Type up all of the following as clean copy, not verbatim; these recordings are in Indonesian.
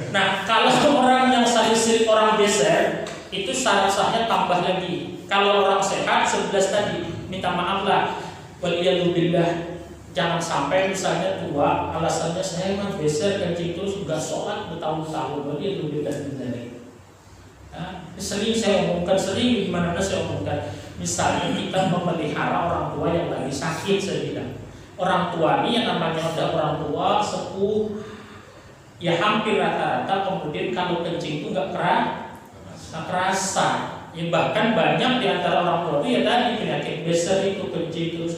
Nah, kalau orang yang salisir orang beser itu syarat sahnya tambah lagi. Kalau orang sehat 11 tadi minta maaf lah. Waliyadzubillah. Jangan sampai misalnya tua alasannya saya mah beser kencing terus nggak sholat bertahun-tahun. Waliyadzubillah dari. Nah, sering saya omongkan, sering gimana saya omongkan. Misalnya kita memelihara orang tua yang lagi sakit, saya bilang. Orang tua ini yang namanya udah orang tua sepuh, ya hampir rata-rata kemudian kalau kencing itu nggak kerasa. Ya bahkan banyak di antara orang tua itu ya tadi penyakit besar itu kencing terus.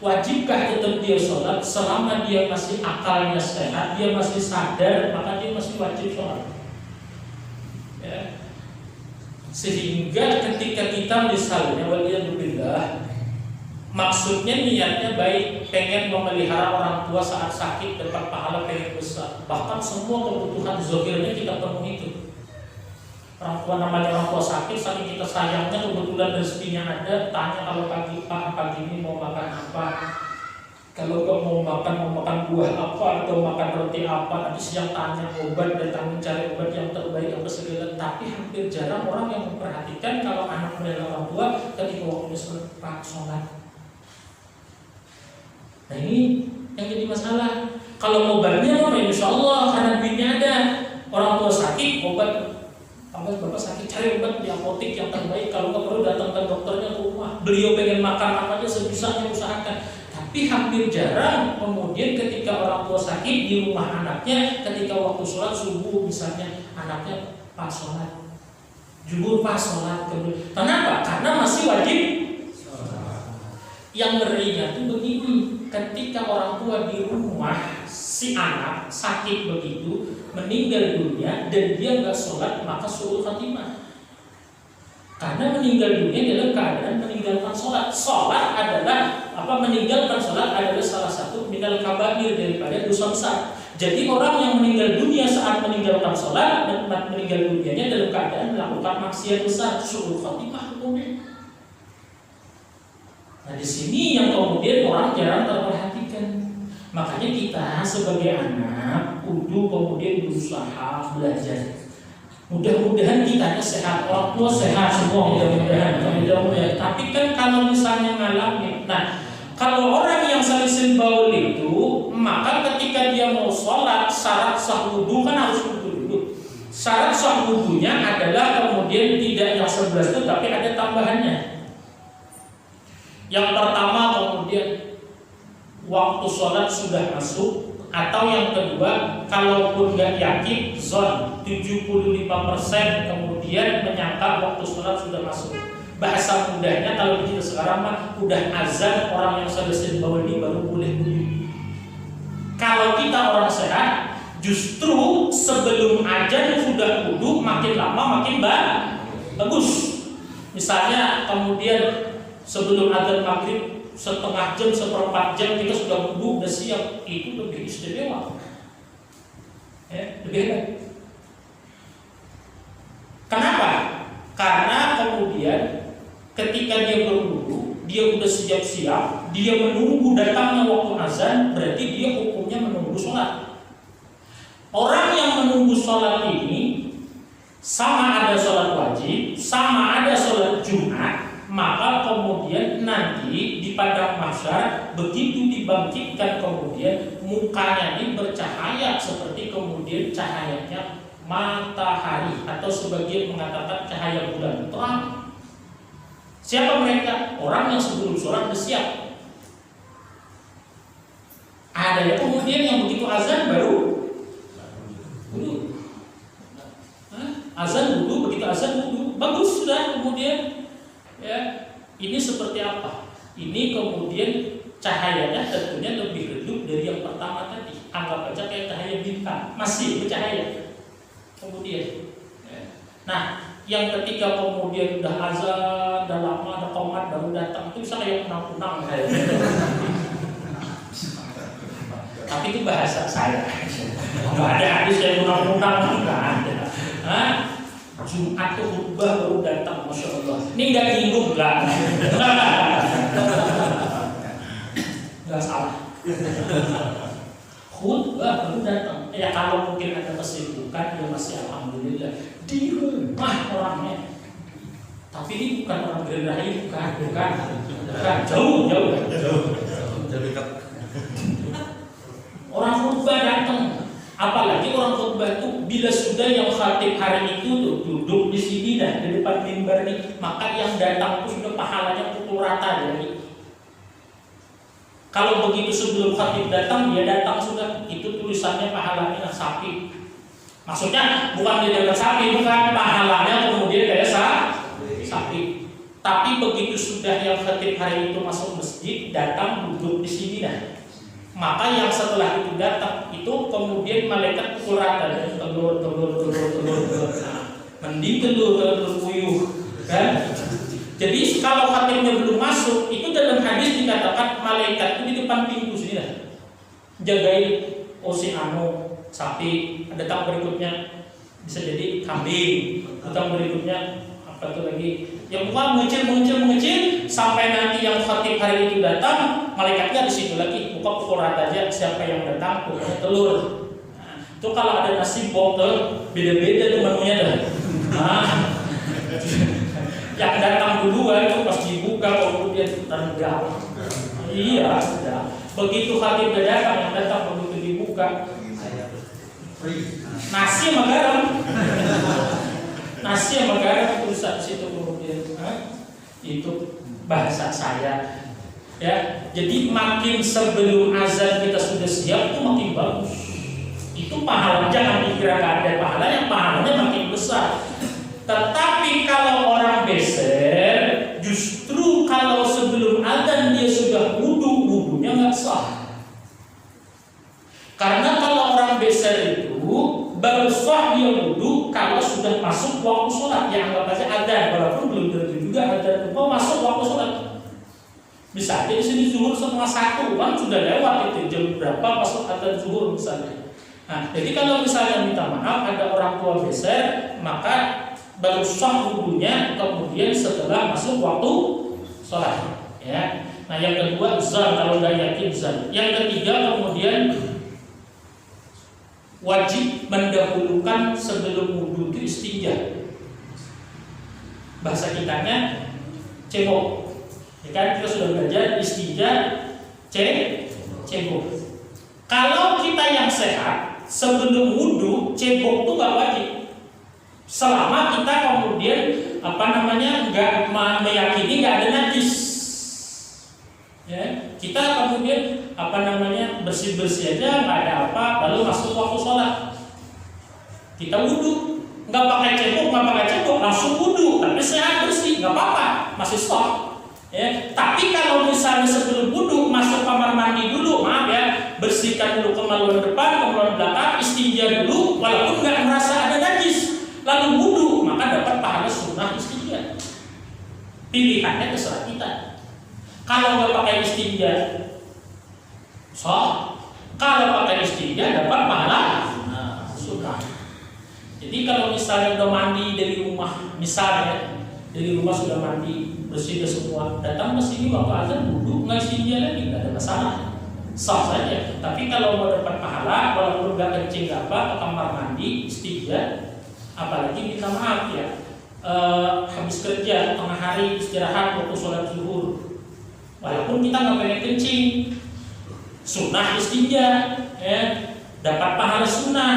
Wajibkah tetap dia sholat selama dia masih akalnya sehat, dia masih sadar, maka dia masih wajib sholat. Ya. Sehingga ketika kita misalnya waliyadzubillah, maksudnya niatnya baik, pengen memelihara orang tua saat sakit dapat pahala pengen besar, bahkan semua kebutuhan zahirnya kita penuhi itu. Orang tua namanya orang tua sakit, saking kita sayangnya kebetulan rezekinya ada, tanya kalau pagi ini mau makan apa, kalau mau makan buah apa atau makan roti apa, nanti siang tanya obat, datang mencari obat yang terbaik apa segala. Tapi hampir jarang orang yang memperhatikan kalau anak dan orang tua ketika waktunya sholat. Nah ini yang jadi masalah. Kalau obatnya insya Allah karena duitnya ada. Orang tua sakit obat, bapak sakit cari obat di apotek yang terbaik. Kalau nggak perlu datang ke dokternya ke rumah. Beliau pengen makan apa aja sebisanya usahakan. Tapi hampir jarang kemudian ketika orang tua sakit di rumah anaknya, ketika waktu sholat subuh misalnya anaknya pas sholat, jujur pas sholat. Kenapa? Karena masih wajib. Yang ngerinya tuh begini, ketika orang tua di rumah si anak sakit begitu meninggal dunia dan dia nggak sholat, maka suul khatimah. Karena meninggal dunia dalam keadaan meninggalkan sholat. Sholat adalah meninggalkan sholat adalah salah satu minal kabair daripada dosa besar. Jadi orang yang meninggal dunia saat meninggalkan sholat dan meninggal dunianya dalam keadaan melakukan maksiat besar, suul khatimah hukumnya. Nah di sini yang kemudian orang jarang terperhatikan. Makanya kita sebagai anak kudu kemudian berusaha belajar. Mudah-mudahan kita sehat, orang tua sehat semua, mudah-mudahan. Tapi kan kalau misalnya ngalamin, nah kalau orang yang salisil baul itu, maka ketika dia mau sholat, syarat sah wudu kan harus wudu dulu. Syarat sah wudunya adalah kemudian tidak yang 11 itu, tapi ada tambahannya. Yang pertama kemudian waktu sholat sudah masuk. Atau yang kedua, kalaupun nggak yakin, zon 75% kemudian menyangka waktu sholat sudah masuk. Bahasa mudahnya kalau kita sekarang mah udah azan, orang yang selesai bawah ini baru boleh wudu. Kalau kita orang sehat, justru sebelum azan sudah wudu, makin lama makin bagus. Misalnya kemudian sebelum azan maghrib setengah jam, seperempat jam kita sudah wudu, udah siap, itu lebih istimewa, lebih hebat. Kenapa? Karena kemudian ketika dia berwudu, dia udah siap-siap, dia menunggu datangnya waktu azan, berarti dia hukumnya menunggu sholat. Orang yang menunggu sholat ini sama ada sholat wajib, sama ada sholat Jumat. Maka kemudian nanti di padang mahsyar begitu dibangkitkan kemudian mukanya ini bercahaya seperti kemudian cahayanya matahari atau sebagian mengatakan cahaya bulan terang. Siapa mereka? Orang yang sebelum sholat bersiap. Ada yang kemudian yang begitu azan baru wudu. Azan wudu, begitu azan wudu, bagus sudah kemudian. Ya, ini seperti apa? Ini kemudian cahayanya tentunya lebih redup dari yang pertama tadi. Anggap aja kayak cahaya bintang, masih bercahaya. Kemudian, nah, yang ketika kemudian udah azan, udah lama, ada qomat baru datang, itu bisa kayak kunang-kunang kayak gitu. Tapi itu bahasa saya. Nggak ada hadis kayak kunang-kunang, nggak ada. Jumat tuh khutbah baru datang, masya Allah. Ini nggak nyinggung nggak salah. Khutbah baru datang, Ya kalau mungkin ada kesibukan, ya masih alhamdulillah di rumah orangnya. Tapi ini bukan orang Gerindra, bukan. Jauh. dekat. Orang khutbah datang, apalagi orang khutbah itu bila sudah yang khatib hari itu tuh duduk di sini dah di depan mimbar nih, maka yang datang itu sudah pahalanya pukul rata dari. Kalau begitu sebelum khatib datang, dia datang sudah, itu tulisannya pahalanya sapi. Maksudnya bukan dia dapat sapi, bukan pahalanya kemudian kayak sapi. Tapi begitu sudah yang khatib hari itu masuk masjid, datang duduk di sini dah. Maka yang setelah itu datang itu kemudian malaikat pukul rata dan telur. Mending telur puyuh, kan? Jadi kalau khatibnya belum masuk, itu dalam hadis dikatakan malaikat itu di depan pintu sini dah. Jagain sapi, datang berikutnya bisa jadi kambing, datang berikutnya apa tuh lagi? Yang bukan mengecil sampai nanti yang khatib hari itu datang, malaikatnya di situ lagi buka pukul rata aja siapa yang datang pokoknya telur. Nah, itu kalau ada nasi botol beda-beda tuh menunya dah. Nah, yang datang duluan itu pas dibuka kemudian rendang. Iya, sudah. Begitu khatib datang yang datang begitu dibuka nasi sama garam. Nasi sama garam tulisan situ kemudian. Itu bahasa saya. Ya, jadi makin sebelum azan kita sudah siap itu makin bagus. Itu pahala, jangan dikira nggak ada pahala, yang pahalanya makin besar. Tetapi kalau orang beser, justru kalau sebelum azan dia sudah wudunya nggak sah. Karena kalau orang beser itu baru sah dia wudu kalau sudah masuk waktu sholat. Ya anggap aja azan, walaupun belum tentu juga azan itu masuk waktu sholat. Bisa aja di sini zuhur 1:30 kan sudah lewat itu jam berapa masuk azan zuhur misalnya. Nah, jadi kalau misalnya minta maaf ada orang tua beser, maka baru sah wudunya kemudian setelah masuk waktu sholat. Ya. Nah yang kedua zan, kalau udah yakin zan. Yang ketiga kemudian wajib mendahulukan sebelum wudu itu istinja. Bahasa kitanya cebok. Ya kan kita sudah belajar istinja cebok. Kalau kita yang sehat sebelum wudu cebok itu nggak wajib. Selama kita kemudian nggak meyakini nggak ada najis, ya kita kemudian bersih aja nggak ada apa, lalu masuk waktu sholat kita wudu, nggak pakai cebok langsung wudu, tapi sehat bersih nggak apa-apa, masih sah. Ya, tapi kalau misalnya sebelum wudu masuk kamar mandi dulu, maaf ya, bersihkan dulu kemaluan depan, kemaluan belakang, istinja dulu, walaupun nggak merasa ada najis. Lalu wudu, maka dapat pahala sunnah istinja. Pilihannya terserah kita. Kalau nggak pakai istinja, sah. Kalau pakai istinja dapat pahala sunnah. Jadi kalau misalnya udah mandi dari rumah, misalnya dari rumah sudah mandi, bersih semua, datang ke sini waktu azan wudu nggak istinja lagi, nggak ada masalah, sah saja. Tapi kalau mau dapat pahala, walaupun nggak kencing ke kamar mandi istinja. Apalagi minta maaf ya, habis kerja tengah hari istirahat waktu sholat zuhur, walaupun kita nggak pengen kencing, sunnah istinja, ya, dapat pahala sunnah.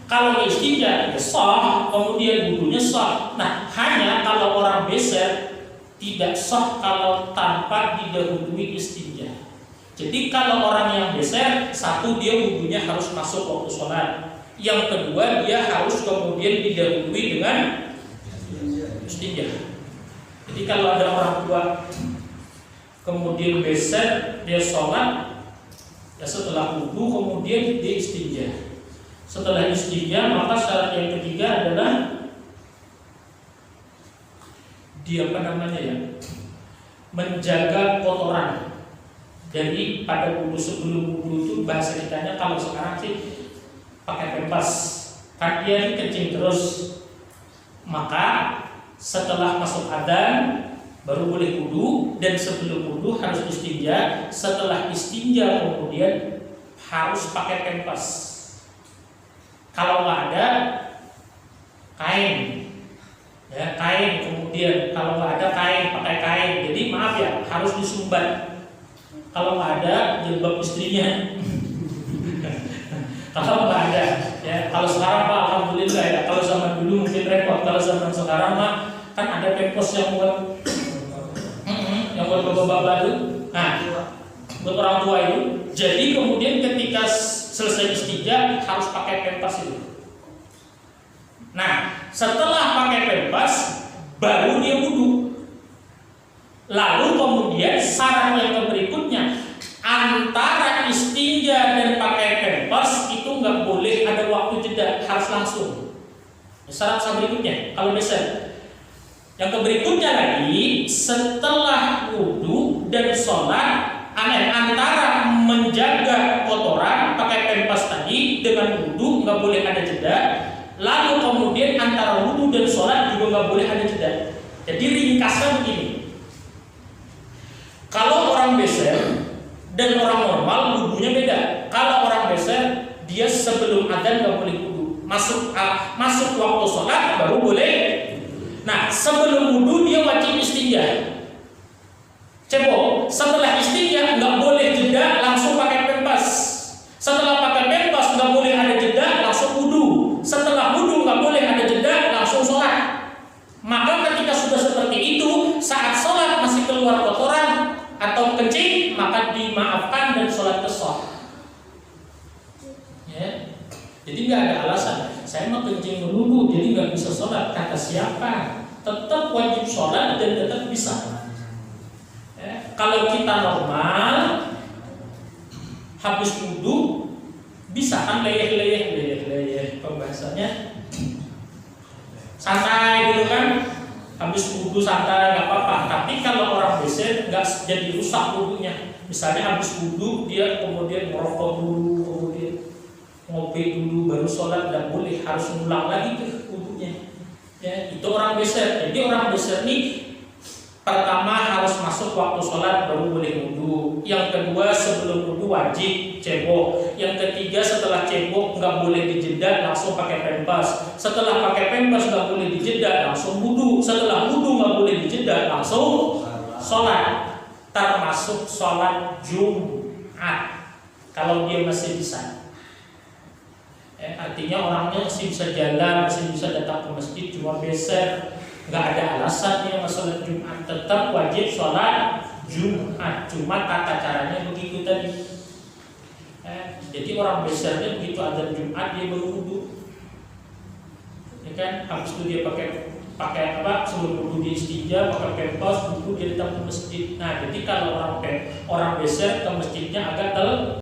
Kalau istinja ya sah, kemudian wudunya sah. Nah hanya kalau orang beser tidak sah kalau tanpa didahului istinja. Jadi kalau orang yang beser, satu dia wudunya harus masuk waktu sholat. Yang kedua dia harus kemudian didahului dengan istinja. Jadi kalau ada orang tua kemudian beser dia sholat, ya setelah wudu kemudian dia istinja. Setelah istinja maka syarat yang ketiga adalah dia menjaga kotoran. Jadi pada wudu sebelum wudu itu bahasa kitanya kalau sekarang sih pakai pempas, kan dia kencing terus, maka setelah masuk adzan baru boleh wudu, dan sebelum wudu harus istinja. Setelah istinja kemudian harus pakai pempas. Kalau nggak ada kain, ya kain. Kemudian kalau nggak ada kain, pakai kain. Jadi maaf ya, harus disumbat. Kalau nggak ada, jilbab istrinya. Kalau nggak ada, ya kalau sekarang Pak alhamdulillah ya. Kalau zaman dulu mungkin repot. Kalau zaman sekarang mah kan ada pempos yang buat bapak-bapak itu. Nah, buat orang tua itu. Jadi kemudian ketika selesai istijah harus pakai pempas itu. Nah, setelah pakai pempas baru dia wudu. Lalu kemudian syarat yang berikutnya, antara istinja dan pakai pempas itu nggak boleh ada waktu jeda, harus langsung. Syarat berikutnya, kalau bisa. Yang berikutnya lagi, setelah wudu dan sholat, antara menjaga kotoran pakai pempas tadi dengan wudu nggak boleh ada jeda. Lalu kemudian antara wudu dan sholat juga nggak boleh ada jeda. Jadi ringkasnya begini. Kalau orang beser dan orang normal wudunya beda. Kalau orang beser dia sebelum adzan nggak boleh wudu. Masuk waktu sholat baru boleh. Nah, sebelum wudu dia wajib istinja. Cebok. Setelah istinja nggak boleh jeda, langsung pakai pempas. Setelah pakai pempas nggak boleh ada jeda, langsung wudu. Setelah wudu nggak boleh ada jeda, langsung sholat. Maka ketika sudah seperti itu, saat sholat masih keluar kotoran atau kencing, maka dimaafkan dan sholat sah. Ya. Jadi nggak ada alasan. Saya mau kencing menunggu, jadi nggak bisa sholat. Kata siapa? Tetap wajib sholat dan tetap bisa. Ya. Kalau kita normal, habis wudu bisa kan leyeh pembahasannya santai gitu kan. Habis wudu santai nggak apa-apa. Tapi kalau orang beser nggak jadi rusak wudunya. Misalnya habis wudu dia kemudian merokok dulu, kemudian ngopi dulu, baru sholat, nggak boleh, harus ngulang lagi ke wudunya. Ya, itu orang beser. Jadi orang beser ini pertama harus masuk waktu sholat baru boleh wudu. Yang kedua sebelum wudu wajib cebok. Yang ketiga setelah cebok nggak boleh dijeda, langsung pakai pempas. Setelah pakai pempas nggak boleh dijeda, langsung wudu. Setelah wudu nggak boleh dijeda, langsung sholat. Termasuk sholat Jumat kalau dia masih bisa. Artinya orangnya masih bisa jalan, masih bisa datang ke masjid, cuma beser. Nggak ada alasannya sholat Jumat, tetap wajib sholat Jumat. Cuma tata caranya begitu tadi. Jadi orang besernya begitu azan Jumat dia baru wudu. Ya kan, habis itu dia pakai apa? Sebelum wudu dia istinja, pakai pempas, wudu dia datang ke masjid. Nah, jadi kalau orang beser ke masjidnya agak